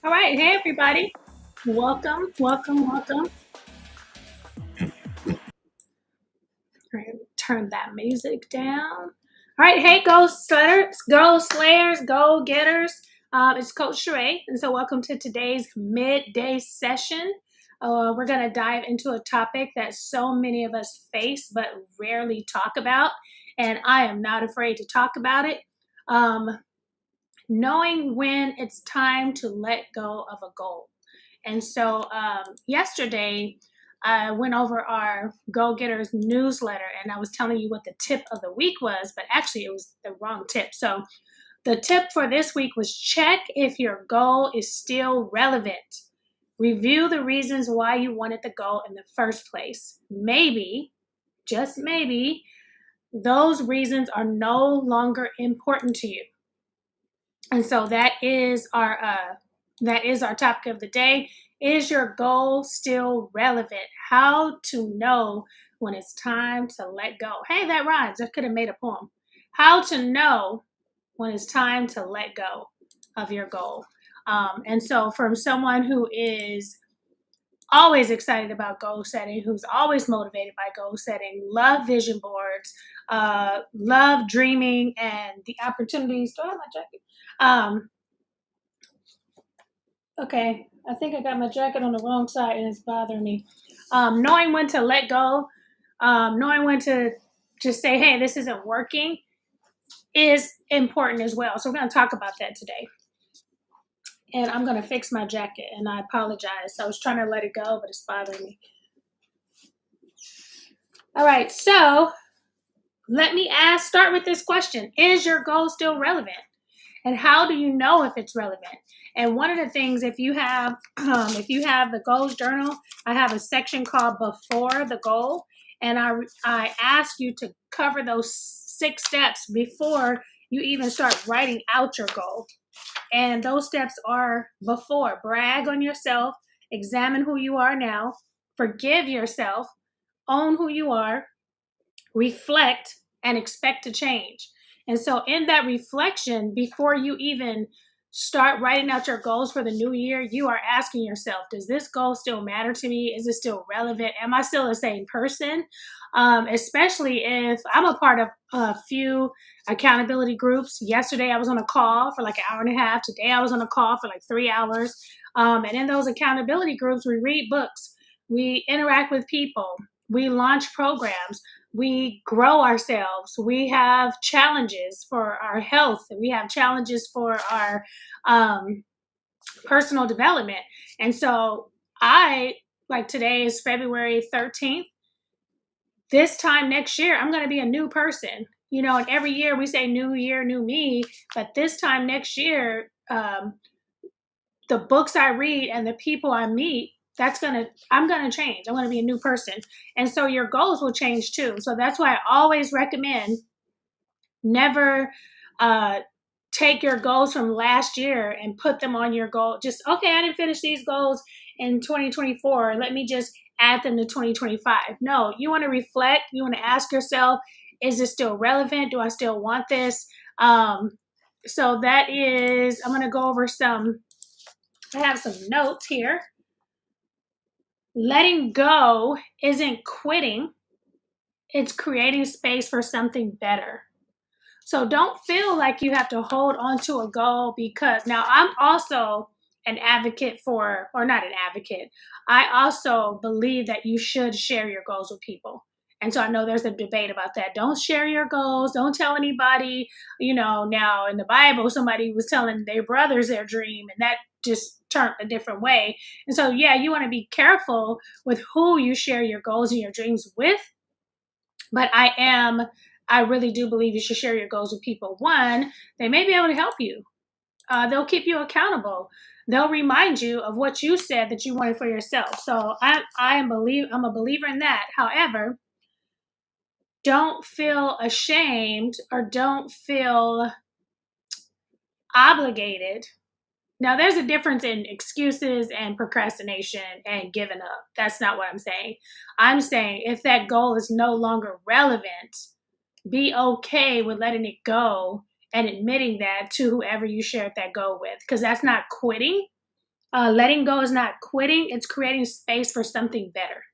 All right, hey everybody. Welcome, welcome, welcome. All right, turn that music down. All right, hey Go Slayers, Go Getters. It's Coach Sheréa, and so welcome to today's midday session. We're going to dive into a topic that so many of us face but rarely talk about, and I am not afraid to talk about it. Um, Knowing when it's time to let go of a goal. And so yesterday, I went over our Go Getters newsletter and I was telling you what the tip of the week was, but actually it was the wrong tip. So the tip for this week was check if your goal is still relevant. Review the reasons why you wanted the goal in the first place. Maybe, just maybe, those reasons are no longer important to you. And so that is our topic of the day. Is your goal still relevant? How to know when it's time to let go. Hey, that rhymes. I could have made a poem. How to know when it's time to let go of your goal. And so, from someone who is always excited about goal setting, who's always motivated by goal setting, love vision boards, love dreaming, and the opportunities. Do I have my jacket? Okay, I think I got my jacket on the wrong side and it's bothering me. Knowing when to let go, knowing when to just say, hey, this isn't working is important as well. So we're going to talk about that today. And I'm going to fix my jacket and I apologize. I was trying to let it go, but it's bothering me. All right, so let me start with this question. Is your goal still relevant? And how do you know if it's relevant? And one of the things, if you have the goals journal, I have a section called Before the Goal, and I ask you to cover those 6 steps before you even start writing out your goal. And those steps are: before, brag on yourself, examine who you are now, forgive yourself, own who you are, reflect, and expect to change. And so, in that reflection, before you even start writing out your goals for the new year, you are asking yourself, does this goal still matter to me? Is it still relevant? Am I still the same person? Especially if I'm a part of a few accountability groups. Yesterday, I was on a call for like an hour and a half. Today, I was on a call for like 3 hours. And in those accountability groups, we read books, we interact with people, we launch programs, we grow ourselves, we have challenges for our health, we have challenges for our personal development. And so I, like, today is February 13th. This time next year, I'm going to be a new person. And every year we say new year, new me. But this time next year, the books I read and the people I meet, I'm gonna change. I'm gonna be a new person. And so your goals will change too. So that's why I always recommend never take your goals from last year and put them on your goal. Just, okay, I didn't finish these goals in 2024. Let me just add them to 2025. No, you want to reflect. You want to ask yourself, is this still relevant? Do I still want this? So I'm going to go over I have some notes here. Letting go isn't quitting, it's creating space for something better. So don't feel like you have to hold on to a goal, because now I'm also an advocate for, or not an advocate, I also believe that you should share your goals with people. And so I know there's a debate about that. Don't share your goals. Don't tell anybody. Now in the Bible, somebody was telling their brothers their dream, and that just turned a different way. And so, yeah, you want to be careful with who you share your goals and your dreams with. But I really do believe you should share your goals with people. One, they may be able to help you. They'll keep you accountable. They'll remind you of what you said that you wanted for yourself. So I'm a believer in that. However, don't feel ashamed or don't feel obligated. Now, there's a difference in excuses and procrastination and giving up. That's not what I'm saying. I'm saying if that goal is no longer relevant, be okay with letting it go and admitting that to whoever you shared that goal with, because that's not quitting. Letting go is not quitting, it's creating space for something better.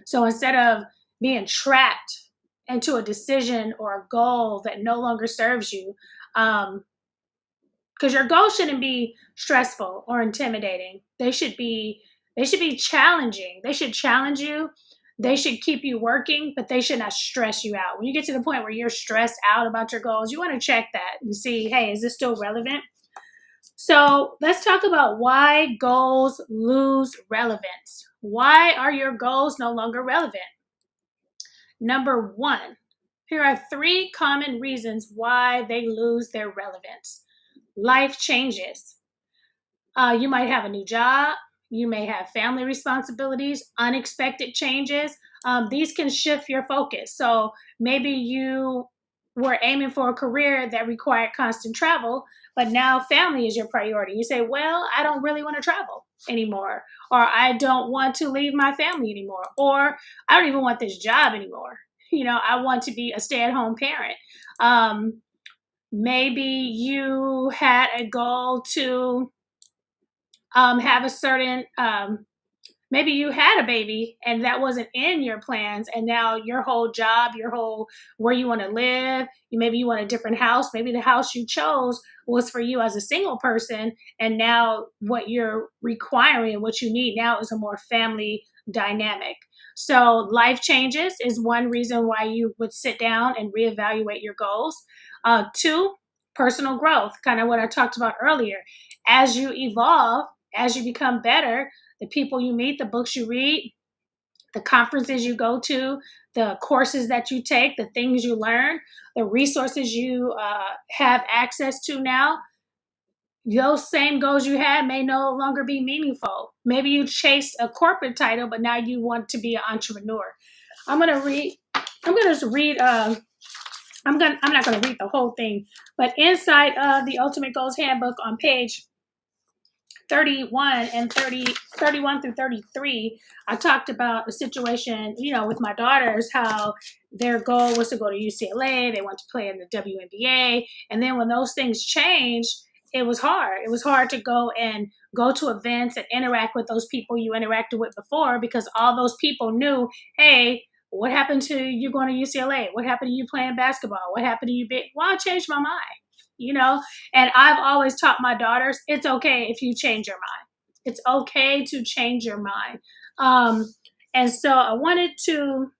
So instead of being trapped into a decision or a goal that no longer serves you, um, because your goals shouldn't be stressful or intimidating. They should be challenging. They should challenge you. They should keep you working, but they should not stress you out. When you get to the point where you're stressed out about your goals, you want to check that and see, hey, is this still relevant? So let's talk about why goals lose relevance. Why are your goals no longer relevant? Number one, here are three common reasons why they lose their relevance. Life changes. You might have a new job. You may have family responsibilities, unexpected changes. These can shift your focus. So maybe you were aiming for a career that required constant travel, but now family is your priority. You say, well, I don't really want to travel anymore, or I don't want to leave my family anymore, or I don't even want this job anymore. I want to be a stay at home parent. Maybe you had a goal to have a certain maybe you had a baby and that wasn't in your plans, and now your whole job, your whole where you want to live, maybe you want a different house, maybe the house you chose was for you as a single person, and now what you're requiring and what you need now is a more family dynamic. So life changes is one reason why you would sit down and reevaluate your goals. Two, personal growth, kind of what I talked about earlier. As you evolve, as you become better, the people you meet, the books you read, the conferences you go to, the courses that you take, the things you learn, the resources you have access to now, those same goals you had may no longer be meaningful. Maybe you chased a corporate title, but now you want to be an entrepreneur. I'm gonna read. I'm gonna just read. I'm not gonna read the whole thing, but inside of the Ultimate Goals Handbook on page 31 and 31 through 33, I talked about a situation, with my daughters, how their goal was to go to UCLA. They want to play in the WNBA. And then when those things changed, it was hard. It was hard to go to events and interact with those people you interacted with before, because all those people knew, hey, what happened to you going to UCLA? What happened to you playing basketball? What happened to you being, well, I changed my mind, and I've always taught my daughters, it's okay if you change your mind. It's okay to change your mind. And so I wanted to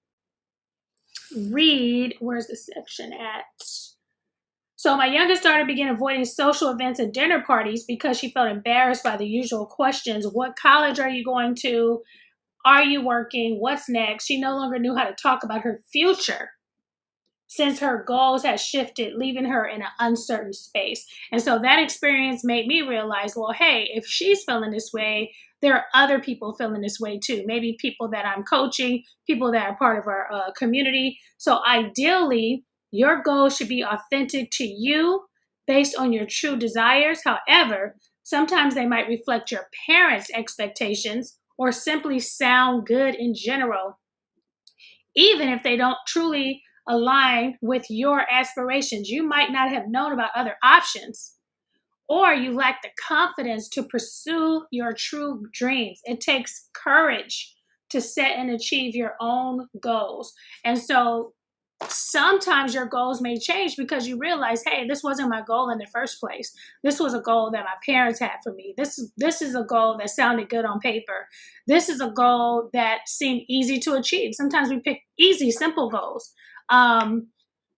read, where's the section at? So my youngest daughter began avoiding social events and dinner parties because she felt embarrassed by the usual questions. What college are you going to? Are you working? What's next? She no longer knew how to talk about her future, since her goals had shifted, leaving her in an uncertain space. And so that experience made me realize, well, hey, if she's feeling this way, there are other people feeling this way too. Maybe people that I'm coaching, people that are part of our community. So ideally, your goals should be authentic to you based on your true desires. However, sometimes they might reflect your parents' expectations or simply sound good in general, even if they don't truly align with your aspirations. You might not have known about other options, or you lack the confidence to pursue your true dreams. It takes courage to set and achieve your own goals. And so sometimes your goals may change because you realize, hey, this wasn't my goal in the first place. This was a goal that my parents had for me. This is a goal that sounded good on paper. This is a goal that seemed easy to achieve. Sometimes we pick easy, simple goals.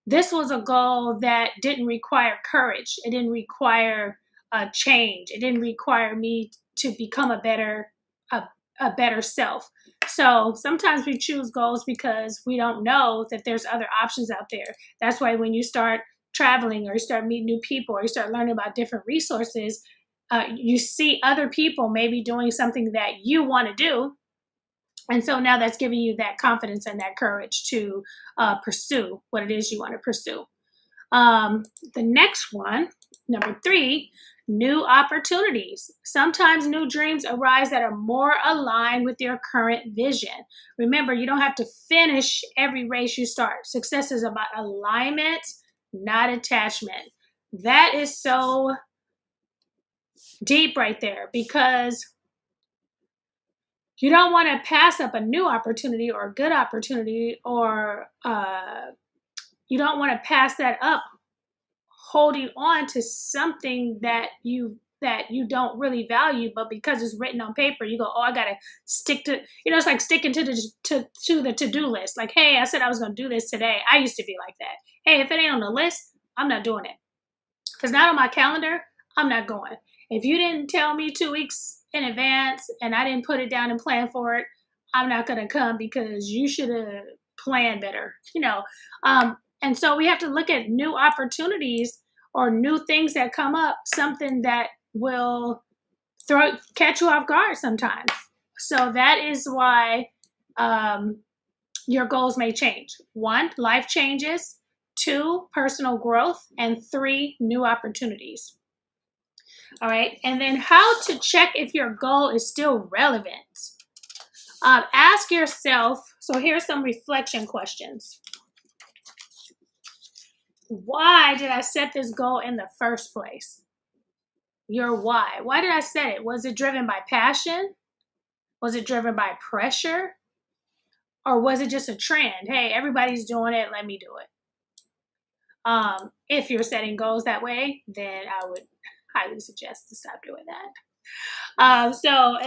This was a goal that didn't require courage. It didn't require a change. It didn't require me to become a better self. So sometimes we choose goals because we don't know that there's other options out there. That's why when you start traveling, or you start meeting new people, or you start learning about different resources, you see other people maybe doing something that you want to do. And so now that's giving you that confidence and that courage to pursue what it is you want to pursue. The next one, number 3, new opportunities. Sometimes new dreams arise that are more aligned with your current vision. Remember, you don't have to finish every race you start. Success is about alignment, not attachment. That is so Deep right there, because you don't want to pass up a new opportunity or a good opportunity, or you don't want to pass that up holding on to something that you don't really value, but because it's written on paper, you go, oh, I gotta stick to, it's like sticking to the to-do list. Like, hey, I said I was gonna do this today. I used to be like that. Hey, if it ain't on the list, I'm not doing it. If it's not on my calendar, I'm not going. If you didn't tell me 2 weeks in advance and I didn't put it down and plan for it, I'm not gonna come because you should have planned better. And so we have to look at new opportunities or new things that come up, something that will catch you off guard sometimes. So that is why um, your goals may change. 1, life changes. 2, personal growth. And 3, new opportunities. All right. And then how to check if your goal is still relevant. Ask yourself. So here's some reflection questions. Why did I set this goal in the first place? Your why. Why did I set it? Was it driven by passion? Was it driven by pressure? Or was it just a trend? Hey, everybody's doing it. Let me do it. If you're setting goals that way, then I would highly suggest to stop doing that. And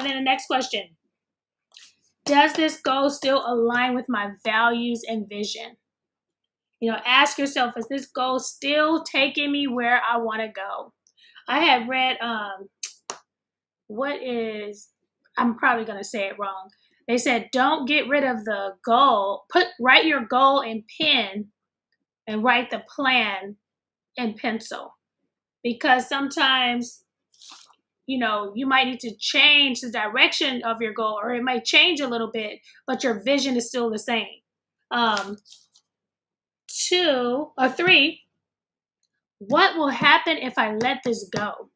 then the next question. Does this goal still align with my values and vision? Ask yourself, is this goal still taking me where I want to go? I had read, I'm probably going to say it wrong. They said, don't get rid of the goal. Write your goal in pen and write the plan in pencil. Because sometimes, you might need to change the direction of your goal, or it might change a little bit, but your vision is still the same. 2 or 3, what will happen if I let this go?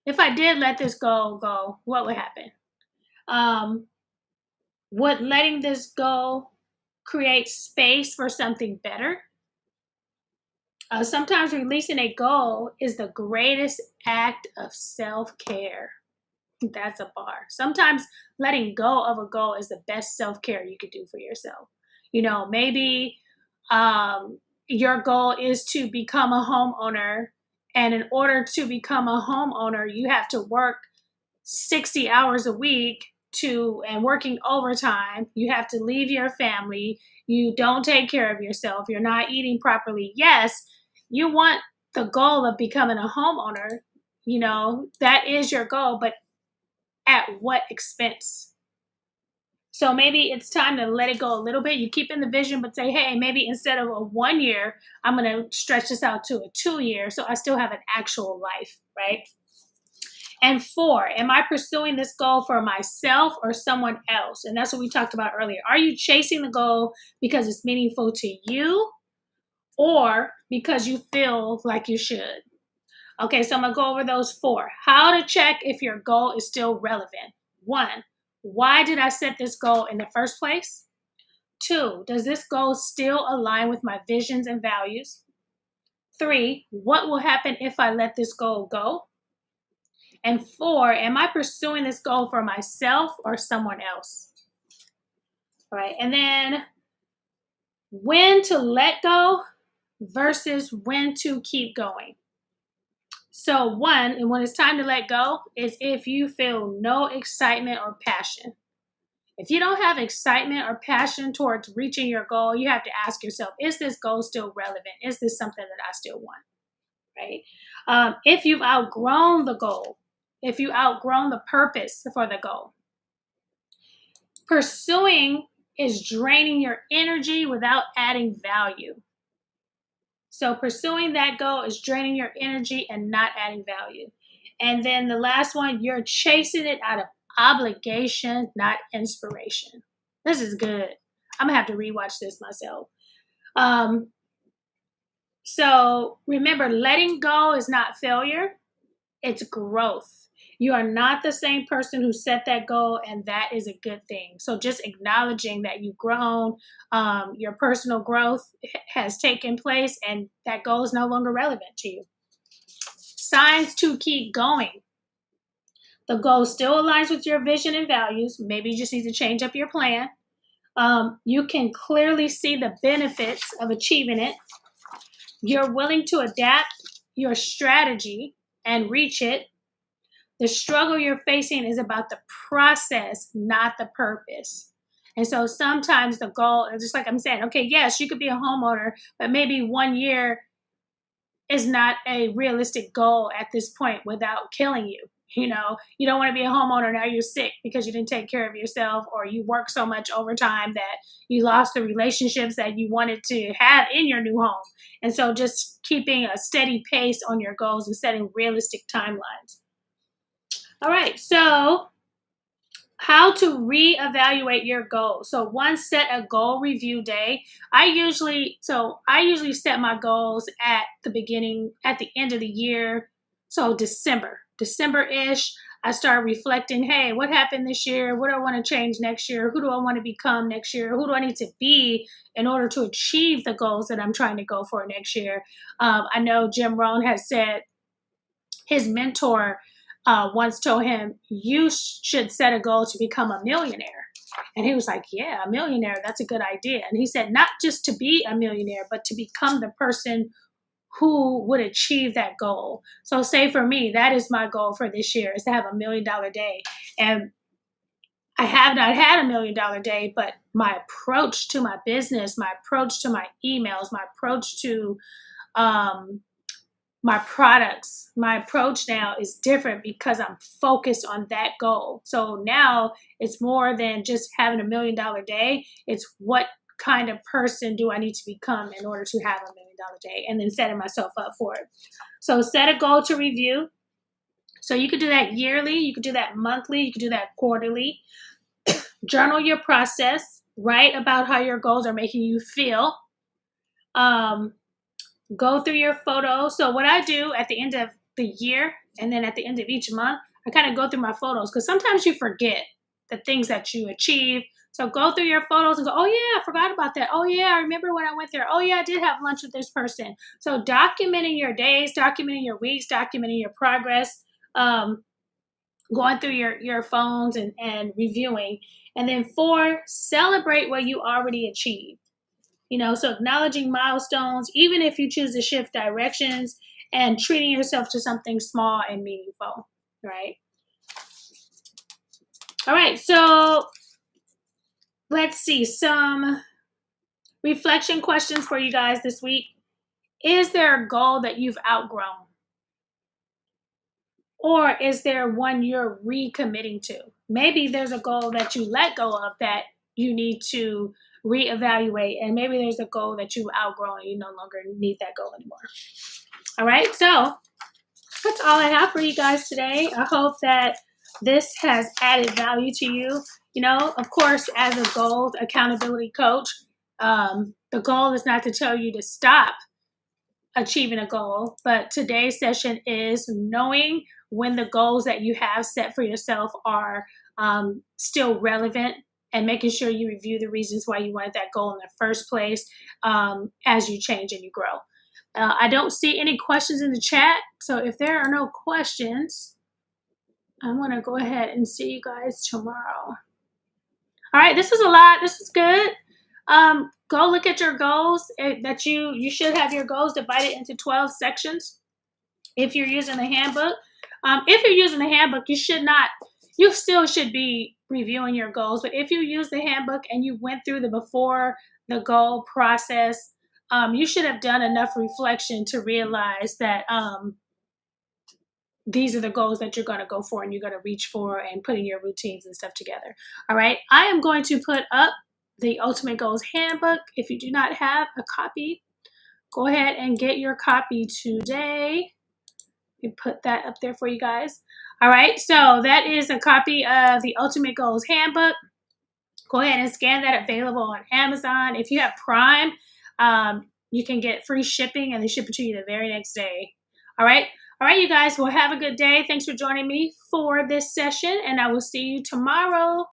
If I did let this go, what would happen? Would letting this go create space for something better? Sometimes releasing a goal is the greatest act of self-care. That's a bar. Sometimes letting go of a goal is the best self-care you could do for yourself. Maybe your goal is to become a homeowner, and in order to become a homeowner, you have to work 60 hours a week and working overtime. You have to leave your family. You don't take care of yourself. You're not eating properly. Yes, you want the goal of becoming a homeowner. That is your goal, but at what expense? So maybe it's time to let it go a little bit. You keep in the vision, but say, hey, maybe instead of a 1 year, I'm going to stretch this out to a 2 year, so I still have an actual life, right? And 4, am I pursuing this goal for myself or someone else? And that's what we talked about earlier. Are you chasing the goal because it's meaningful to you, or because you feel like you should? Okay, so I'm going to go over those 4. How to check if your goal is still relevant. 1, why did I set this goal in the first place? 2, does this goal still align with my visions and values? 3, what will happen if I let this goal go? And 4, am I pursuing this goal for myself or someone else? All right, and then when to let go versus when to keep going. So 1, and when it's time to let go, is if you feel no excitement or passion. If you don't have excitement or passion towards reaching your goal, you have to ask yourself, is this goal still relevant? Is this something that I still want? Right? If you've outgrown the goal, if you outgrown the purpose for the goal, pursuing is draining your energy without adding value. So pursuing that goal is draining your energy and not adding value. And then the last one, you're chasing it out of obligation, not inspiration. This is good. I'm going to have to rewatch this myself. So remember, letting go is not failure. It's growth. You are not the same person who set that goal, and that is a good thing. So just acknowledging that you've grown, your personal growth has taken place, and that goal is no longer relevant to you. Signs to keep going. The goal still aligns with your vision and values. Maybe you just need to change up your plan. You can clearly see the benefits of achieving it. You're willing to adapt your strategy and reach it. The struggle you're facing is about the process, not the purpose. And so sometimes the goal, just like I'm saying, okay, yes, you could be a homeowner, but maybe 1 year is not a realistic goal at this point without killing you. You know, you don't want to be a homeowner now you're sick because you didn't take care of yourself, or you work so much overtime that you lost the relationships that you wanted to have in your new home. And so just keeping a steady pace on your goals and setting realistic timelines. All right, so how to reevaluate your goals. So one, set a goal review day. I usually set my goals at the end of the year. So December-ish, I start reflecting, hey, what happened this year? What do I want to change next year? Who do I want to become next year? Who do I need to be in order to achieve the goals that I'm trying to go for next year? I know Jim Rohn has said his mentor once told him, you should set a goal to become a millionaire. And he was like, yeah, a millionaire, that's a good idea. And he said, not just to be a millionaire, but to become the person who would achieve that goal. So say for me, that is my goal for this year, is to have $1 million day. And I have not had $1 million day, but my approach to my business, my approach to my emails, my approach to my products, my approach now is different because I'm focused on that goal. So now it's more than just having $1 million day. It's what kind of person do I need to become in order to have $1 million day, and then setting myself up for it. So set a goal to review. So you could do that yearly, you could do that monthly, you could do that quarterly. Journal your process, write about how your goals are making you feel. Go through your photos. So what I do at the end of the year and then at the end of each month, I kind of go through my photos, because sometimes you forget the things that you achieve. So go through your photos and go, oh yeah, I forgot about that. Oh yeah, I remember when I went there. Oh yeah, I did have lunch with this person. So documenting your days, documenting your weeks, documenting your progress, going through your phones and reviewing. And then 4, celebrate what you already achieved. You know, so acknowledging milestones, even if you choose to shift directions, and treating yourself to something small and meaningful, right? All right, so let's see some reflection questions for you guys this week. Is there a goal that you've outgrown? Or is there one you're recommitting to? Maybe there's a goal that you let go of that you need to reevaluate, and maybe there's a goal that you've outgrown and you no longer need that goal anymore. All right, so that's all I have for you guys today. I hope that this has added value to you. You know, of course, as a goals accountability coach, the goal is not to tell you to stop achieving a goal, but today's session is knowing when the goals that you have set for yourself are still relevant, and making sure you review the reasons why you wanted that goal in the first place as you change and you grow. I don't see any questions in the chat, so if there are no questions, I'm going to go ahead and see you guys tomorrow. All right, this is a lot. This is good. Go look at your goals. That you should have your goals divided into 12 sections if you're using the handbook. If you're using the handbook, you still should be reviewing your goals. But if you use the handbook and you went through the before the goal process, you should have done enough reflection to realize that these are the goals that you're going to go for and you're going to reach for, and putting your routines and stuff together. All right. I am going to put up the Ultimate Goals Handbook. If you do not have a copy, go ahead and get your copy today. And put that up there for you guys. All right, so that is a copy of the Ultimate Goals Handbook. Go ahead and scan that, available on Amazon. If you have Prime, you can get free shipping, and they ship it to you the very next day. All right, you guys, well, have a good day. Thanks for joining me for this session, and I will see you tomorrow.